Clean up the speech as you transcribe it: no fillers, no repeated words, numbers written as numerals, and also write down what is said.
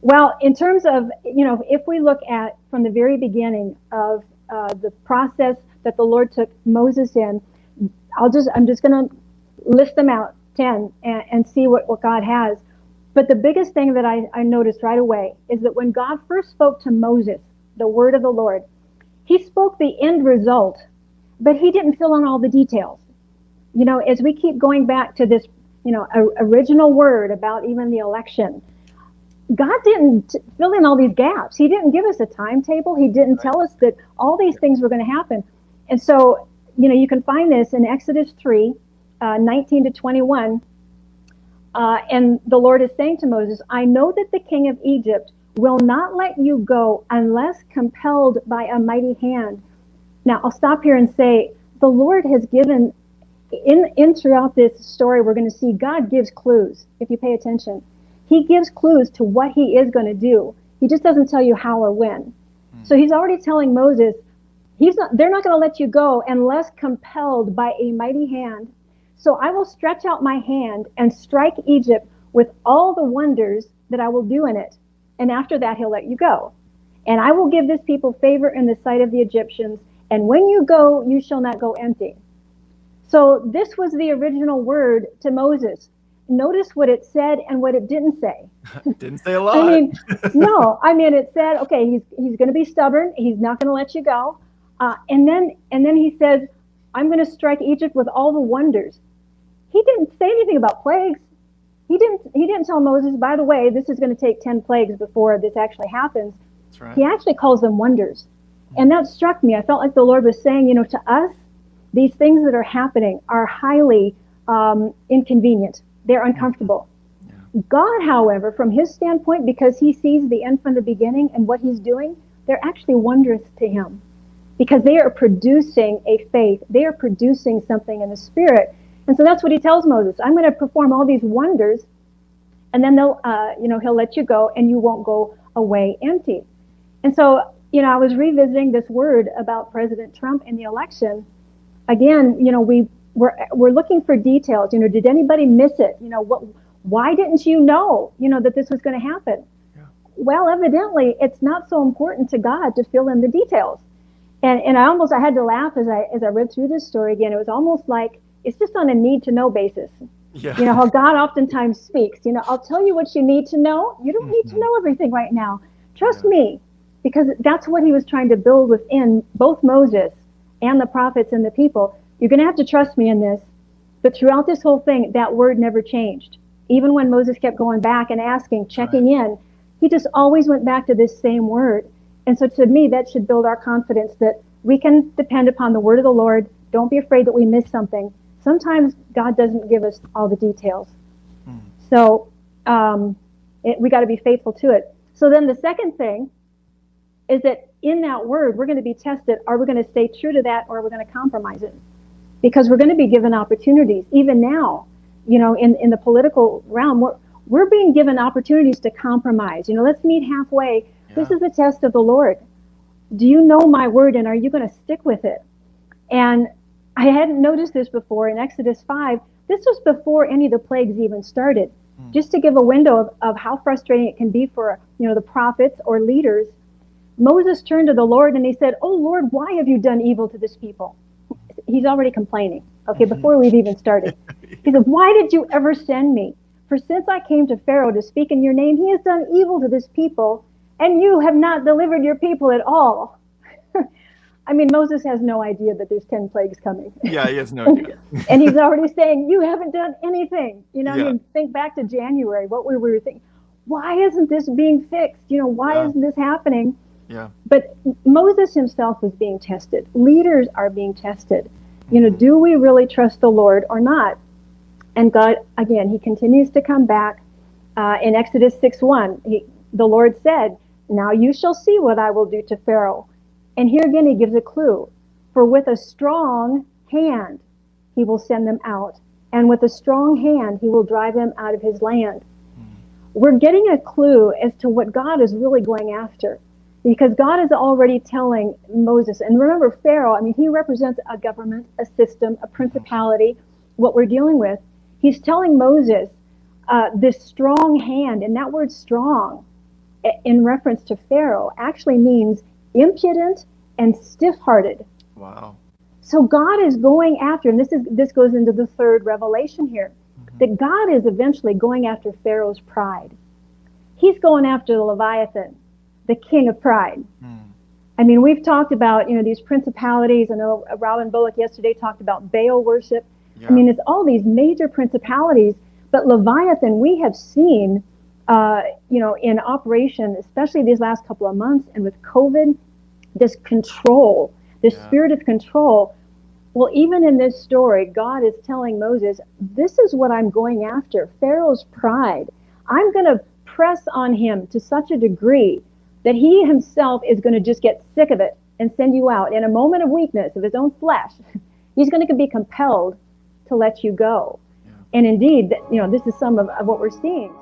Well, in terms of, if we look at from the very beginning of the process that the Lord took Moses in, I'm just going to list them out, 10, and see what God has. But the biggest thing that I noticed right away is that when God first spoke to Moses, the word of the Lord, he spoke the end result, but he didn't fill in all the details. As we keep going back to this, original word about even the election, God didn't fill in all these gaps. He didn't give us a timetable. He didn't tell us that all these things were going to happen. And so, you can find this in Exodus 3, 19 to 21. And the Lord is saying to Moses, I know that the king of Egypt will not let you go unless compelled by a mighty hand. Now, I'll stop here and say, the Lord has given, in throughout this story, we're going to see God gives clues, if you pay attention. He gives clues to what he is going to do. He just doesn't tell you how or when. So he's already telling Moses, they're not going to let you go unless compelled by a mighty hand. So I will stretch out my hand and strike Egypt with all the wonders that I will do in it. And after that, he'll let you go. And I will give this people favor in the sight of the Egyptians. And when you go, you shall not go empty. So this was the original word to Moses. Notice what it said and what it didn't say. Didn't say a lot. No. It said, okay, he's going to be stubborn. He's not going to let you go. And then he says, I'm going to strike Egypt with all the wonders. He didn't say anything about plagues. He didn't tell Moses, by the way, this is going to take 10 plagues before this actually happens. That's right. He actually calls them wonders. And that struck me. I felt like the Lord was saying, to us, these things that are happening are highly inconvenient. They're uncomfortable. Yeah. God, however, from his standpoint, because he sees the end from the beginning and what he's doing, they're actually wondrous to him because they are producing a faith. They are producing something in the spirit. And so that's what he tells Moses. I'm going to perform all these wonders, and then he'll let you go, and you won't go away empty. And so, I was revisiting this word about President Trump and the election. Again, we're looking for details. Did anybody miss it? Why didn't you know, that this was going to happen? Yeah. Well, evidently, it's not so important to God to fill in the details. And I had to laugh as I read through this story again. It was almost like it's just on a need-to-know basis. Yeah. How God oftentimes speaks. I'll tell you what you need to know. You don't need to know everything right now. Trust me, because that's what he was trying to build within both Moses and the prophets and the people. You're going to have to trust me in this. But throughout this whole thing, that word never changed. Even when Moses kept going back and asking, checking in, he just always went back to this same word. And so to me, that should build our confidence that we can depend upon the word of the Lord. Don't be afraid that we miss something. Sometimes God doesn't give us all the details. So we got to be faithful to it. So then the second thing is that in that word, we're going to be tested. Are we going to stay true to that, or are we going to compromise it? Because we're going to be given opportunities. Even now, in the political realm, we're being given opportunities to compromise. Let's meet halfway. Yeah. This is the test of the Lord. Do you know my word, and are you going to stick with it? And I hadn't noticed this before in Exodus 5. This was before any of the plagues even started. Just to give a window of how frustrating it can be for the prophets or leaders. Moses turned to the Lord and he said, "Oh Lord, why have you done evil to this people?" He's already complaining, okay, before we've even started. He said, "Why did you ever send me? For since I came to Pharaoh to speak in your name, he has done evil to this people, and you have not delivered your people at all." Moses has no idea that there's 10 plagues coming. Yeah, he has no idea. And he's already saying, you haven't done anything. Think back to January, what we were thinking. Why isn't this being fixed? Why isn't this happening? Yeah. But Moses himself was being tested. Leaders are being tested. Do we really trust the Lord or not? And God, again, he continues to come back. In Exodus 6:1, the Lord said, "Now you shall see what I will do to Pharaoh." And here again, he gives a clue. For with a strong hand, he will send them out. And with a strong hand, he will drive them out of his land. We're getting a clue as to what God is really going after. Because God is already telling Moses, and remember Pharaoh, he represents a government, a system, a principality, what we're dealing with. He's telling Moses this strong hand, and that word strong in reference to Pharaoh actually means impudent and stiff-hearted. Wow. So God is going after, and this goes into the third revelation here, that God is eventually going after Pharaoh's pride. He's going after the Leviathan, the king of pride. I mean, we've talked about, these principalities. I know Robin Bullock yesterday talked about Baal worship. Yeah. I mean, it's all these major principalities, but Leviathan we have seen, in operation, especially these last couple of months, and with COVID, this control, this spirit of control. Well, even in this story, God is telling Moses, this is what I'm going after, Pharaoh's pride. I'm going to press on him to such a degree that he himself is going to just get sick of it and send you out. In a moment of weakness of his own flesh, he's going to be compelled to let you go. Yeah. And indeed, this is some of what we're seeing.